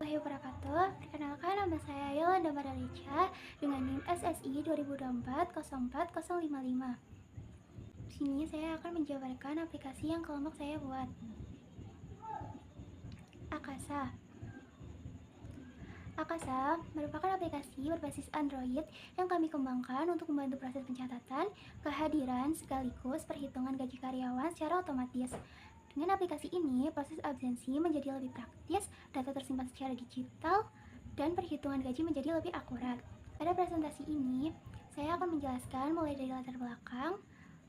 warahmatullahi wabarakatuh. Perkenalkan, nama saya Yolanda Maralica dengan NIM SSI 2024 04055. Di sini saya akan menjabarkan aplikasi yang kelompok saya buat. Akasa. Akasa merupakan aplikasi berbasis Android yang kami kembangkan untuk membantu proses pencatatan, kehadiran, sekaligus perhitungan gaji karyawan secara otomatis. Dengan aplikasi ini, proses absensi menjadi lebih praktis, data tersimpan secara digital, dan perhitungan gaji menjadi lebih akurat. Pada presentasi ini, saya akan menjelaskan mulai dari latar belakang,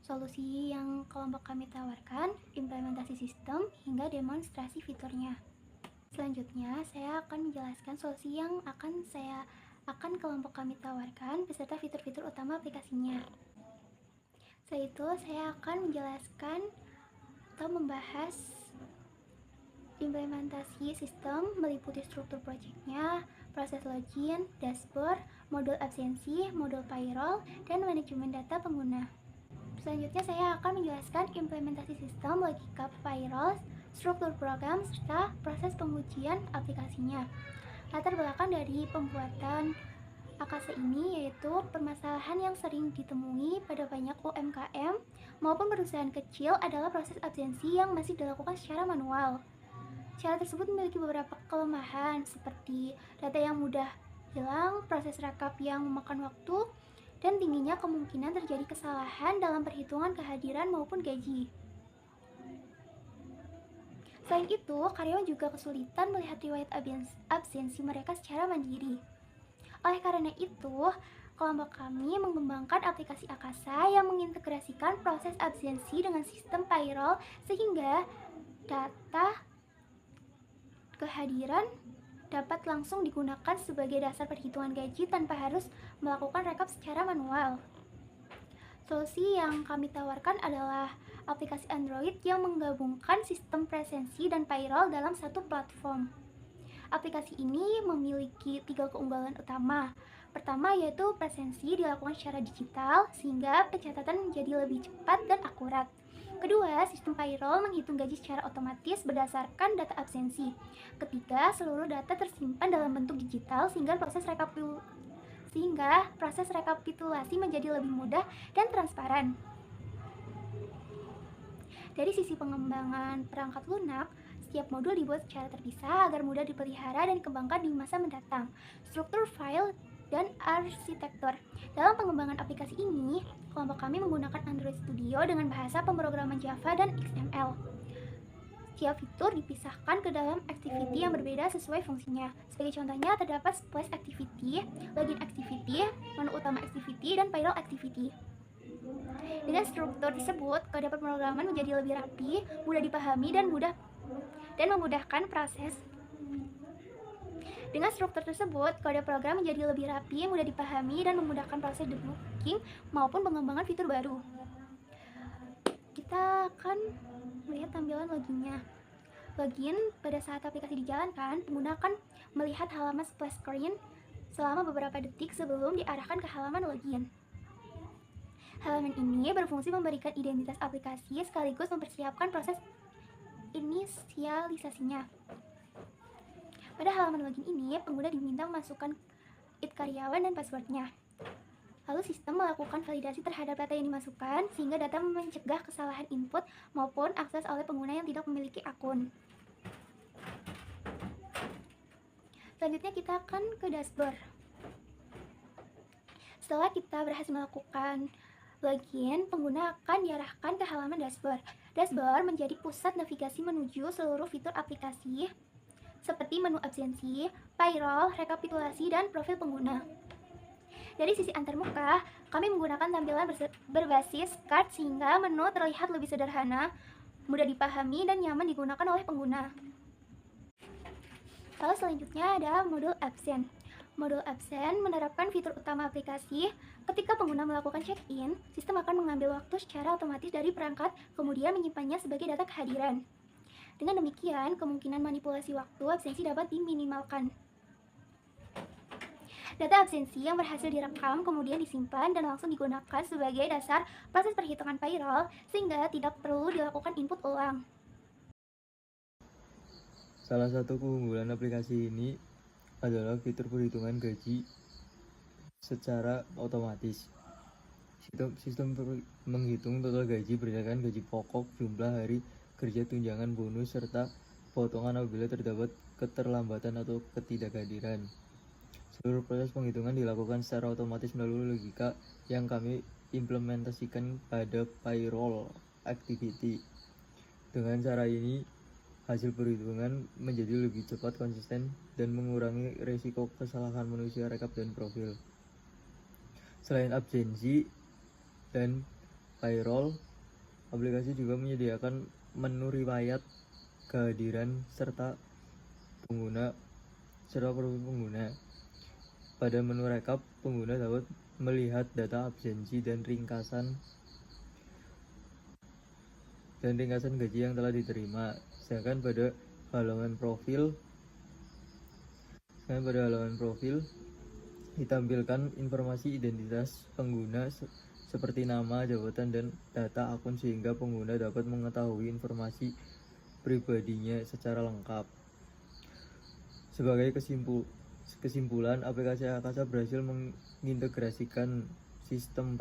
solusi yang kelompok kami tawarkan, implementasi sistem, hingga demonstrasi fiturnya. Selanjutnya, saya akan menjelaskan solusi yang akan kelompok kami tawarkan beserta fitur-fitur utama aplikasinya. Setelah itu, saya akan menjelaskan atau membahas implementasi sistem meliputi struktur projectnya, proses login, dashboard, modul absensi, modul payroll, dan manajemen data pengguna. Selanjutnya saya akan menjelaskan implementasi sistem, logika payroll, struktur program, serta proses pengujian aplikasinya. Latar belakang dari pembuatan Akasa ini yaitu permasalahan yang sering ditemui pada banyak UMKM maupun perusahaan kecil adalah proses absensi yang masih dilakukan secara manual. Cara tersebut memiliki beberapa kelemahan seperti data yang mudah hilang, proses rekap yang memakan waktu, dan tingginya kemungkinan terjadi kesalahan dalam perhitungan kehadiran maupun gaji. Selain itu, karyawan juga kesulitan melihat riwayat absensi mereka secara mandiri. Oleh karena itu, kelompok kami mengembangkan aplikasi Akasa yang mengintegrasikan proses absensi dengan sistem payroll sehingga data kehadiran dapat langsung digunakan sebagai dasar perhitungan gaji tanpa harus melakukan rekap secara manual. Solusi yang kami tawarkan adalah aplikasi Android yang menggabungkan sistem presensi dan payroll dalam satu platform. Aplikasi ini memiliki 3 keunggulan utama. Pertama yaitu presensi dilakukan secara digital sehingga pencatatan menjadi lebih cepat dan akurat. Kedua, sistem payroll menghitung gaji secara otomatis berdasarkan data absensi. Ketiga, seluruh data tersimpan dalam bentuk digital sehingga proses rekapitulasi menjadi lebih mudah dan transparan. Dari sisi pengembangan perangkat lunak, setiap modul dibuat secara terpisah agar mudah dipelihara dan dikembangkan di masa mendatang. Struktur file dan arsitektur. Dalam pengembangan aplikasi ini, kelompok kami menggunakan Android Studio dengan bahasa pemrograman Java dan XML. Setiap fitur dipisahkan ke dalam activity yang berbeda sesuai fungsinya. Sebagai contohnya, terdapat splash activity, login activity, menu utama activity, dan payroll activity. Dengan struktur tersebut, kode pemrograman menjadi lebih rapi, mudah dipahami, dan memudahkan proses. Dengan struktur tersebut, kode program menjadi lebih rapi, mudah dipahami, dan memudahkan proses debugging maupun pengembangan fitur baru. Kita akan melihat tampilan loginnya. Login pada saat aplikasi dijalankan, pengguna akan melihat halaman splash screen selama beberapa detik sebelum diarahkan ke halaman login. Halaman ini berfungsi memberikan identitas aplikasi sekaligus mempersiapkan proses inisialisasinya. Pada halaman login ini, pengguna diminta memasukkan ID karyawan dan passwordnya. Lalu sistem melakukan validasi terhadap data yang dimasukkan sehingga data mencegah kesalahan input maupun akses oleh pengguna yang tidak memiliki akun. Selanjutnya kita akan ke dashboard. Setelah kita berhasil melakukan login, pengguna akan diarahkan ke halaman dashboard. Dashboard menjadi pusat navigasi menuju seluruh fitur aplikasi seperti menu absensi, payroll, rekapitulasi, dan profil pengguna. Dari sisi antarmuka, kami menggunakan tampilan berbasis card sehingga menu terlihat lebih sederhana, mudah dipahami, dan nyaman digunakan oleh pengguna. Lalu selanjutnya ada modul absen. Modul absen menerapkan fitur utama aplikasi. Ketika pengguna melakukan check-in, sistem akan mengambil waktu secara otomatis dari perangkat, kemudian menyimpannya sebagai data kehadiran. Dengan demikian, kemungkinan manipulasi waktu absensi dapat diminimalkan. Data absensi yang berhasil direkam kemudian disimpan dan langsung digunakan sebagai dasar proses perhitungan payroll sehingga tidak perlu dilakukan input ulang. Salah satu keunggulan aplikasi ini adalah fitur perhitungan gaji secara otomatis. Sistem menghitung total gaji berdasarkan gaji pokok, jumlah hari kerja, tunjangan, bonus, serta potongan apabila terdapat keterlambatan atau ketidakhadiran. Seluruh proses penghitungan dilakukan secara otomatis melalui logika yang kami implementasikan pada payroll activity. Dengan cara ini, hasil perhitungan menjadi lebih cepat, konsisten, dan mengurangi risiko kesalahan manusia rekap dan profil. Selain absensi dan payroll, aplikasi juga menyediakan menu riwayat kehadiran serta profil pengguna. Pada menu rekap, pengguna dapat melihat data absensi dan ringkasan gaji yang telah diterima. Sedangkan pada halaman profil ditampilkan informasi identitas pengguna seperti nama, jabatan, dan data akun sehingga pengguna dapat mengetahui informasi pribadinya secara lengkap. Sebagai kesimpulan, aplikasi Akasa berhasil mengintegrasikan sistem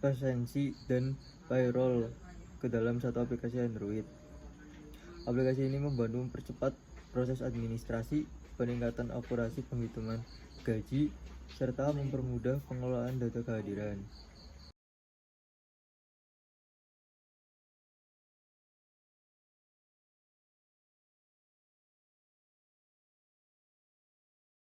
presensi dan payroll ke dalam satu aplikasi Android. Aplikasi ini membantu mempercepat proses administrasi, peningkatan akurasi penghitungan gaji, serta mempermudah pengelolaan data kehadiran.